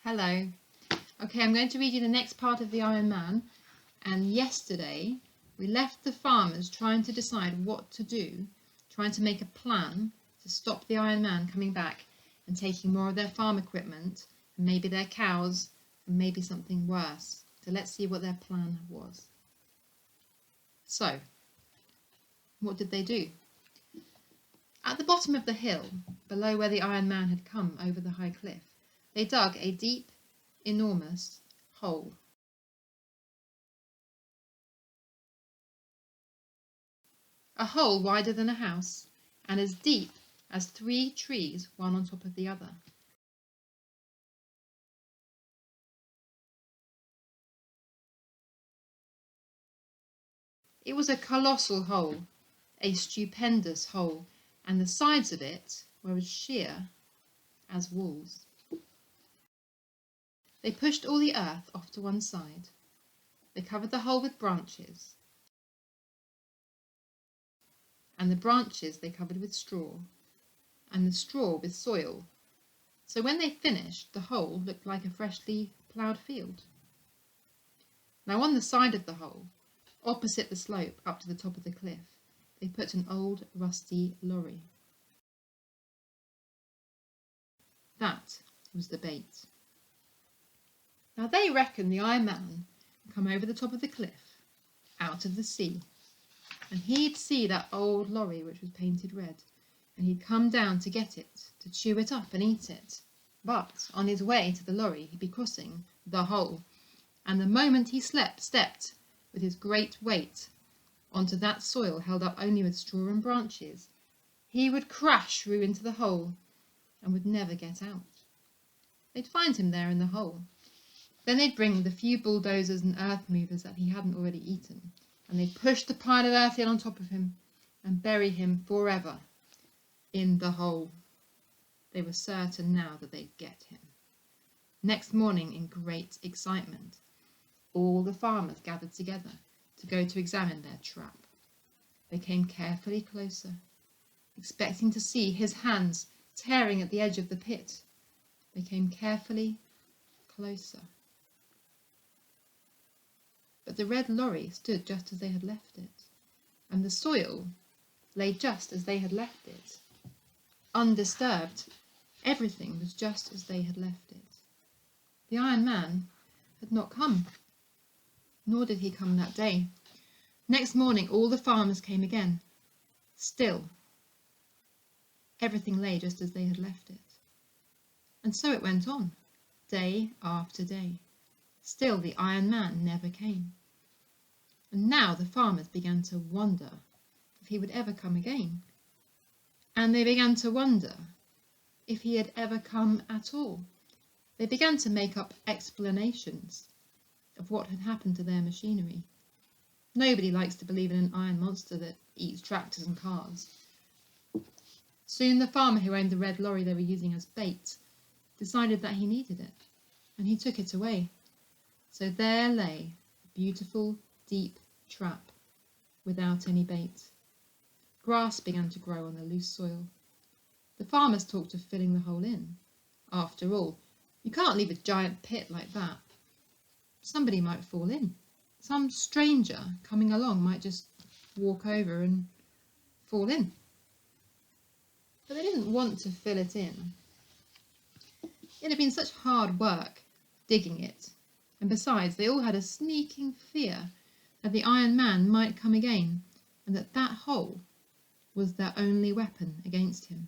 Hello. Okay, I'm going to read you the next part of the Iron Man. And yesterday we left the farmers trying to decide what to do, trying to make a plan to stop the Iron Man coming back and taking more of their farm equipment and maybe their cows and maybe something worse. So let's see what their plan was. So, what did they do? At the bottom of the hill, below where the Iron Man had come over the high cliff, they dug a deep, enormous hole. A hole wider than a house and as deep as 3 trees, one on top of the other. It was a colossal hole, a stupendous hole, and the sides of it were as sheer as walls. They pushed all the earth off to one side. They covered the hole with branches, and the branches they covered with straw, and the straw with soil. So when they finished, the hole looked like a freshly ploughed field. Now on the side of the hole, opposite the slope up to the top of the cliff, they put an old rusty lorry. That was the bait. Now they reckon the Iron Man would come over the top of the cliff, out of the sea, and he'd see that old lorry which was painted red, and he'd come down to get it, to chew it up and eat it. But on his way to the lorry he'd be crossing the hole, and the moment he stepped with his great weight onto that soil held up only with straw and branches, he would crash through into the hole and would never get out. They'd find him there in the hole. Then they'd bring the few bulldozers and earth movers that he hadn't already eaten, and they'd push the pile of earth in on top of him and bury him forever in the hole. They were certain now that they'd get him. Next morning, in great excitement, all the farmers gathered together to go to examine their trap. They came carefully closer, expecting to see his hands tearing at the edge of the pit. They came carefully closer. But the red lorry stood just as they had left it, and the soil lay just as they had left it. Undisturbed, everything was just as they had left it. The Iron Man had not come, nor did he come that day. Next morning all the farmers came again. Still, everything lay just as they had left it. And so it went on, day after day. Still the Iron Man never came. And now the farmers began to wonder if he would ever come again. And they began to wonder if he had ever come at all. They began to make up explanations of what had happened to their machinery. Nobody likes to believe in an iron monster that eats tractors and cars. Soon the farmer who owned the red lorry they were using as bait decided that he needed it, and he took it away. So there lay a beautiful, deep trap without any bait. Grass began to grow on the loose soil. The farmers talked of filling the hole in. After all, you can't leave a giant pit like that. Somebody might fall in. Some stranger coming along might just walk over and fall in. But they didn't want to fill it in. It had been such hard work digging it, and besides they all had a sneaking fear that the Iron Man might come again, and that hole was their only weapon against him.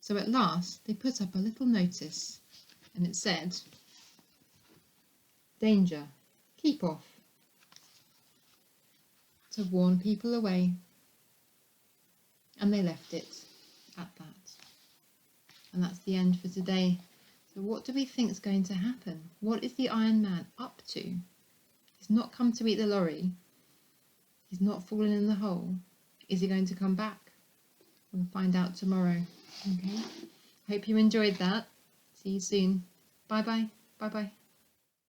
So at last they put up a little notice, and it said, "Danger, keep off," to warn people away. And they left it at that. And that's the end for today. So what do we think is going to happen? What is the Iron Man up to? He's not come to eat the lorry. He's not fallen in the hole. Is he going to come back? We'll find out tomorrow. Okay. Hope you enjoyed that. See you soon. Bye bye. Bye bye.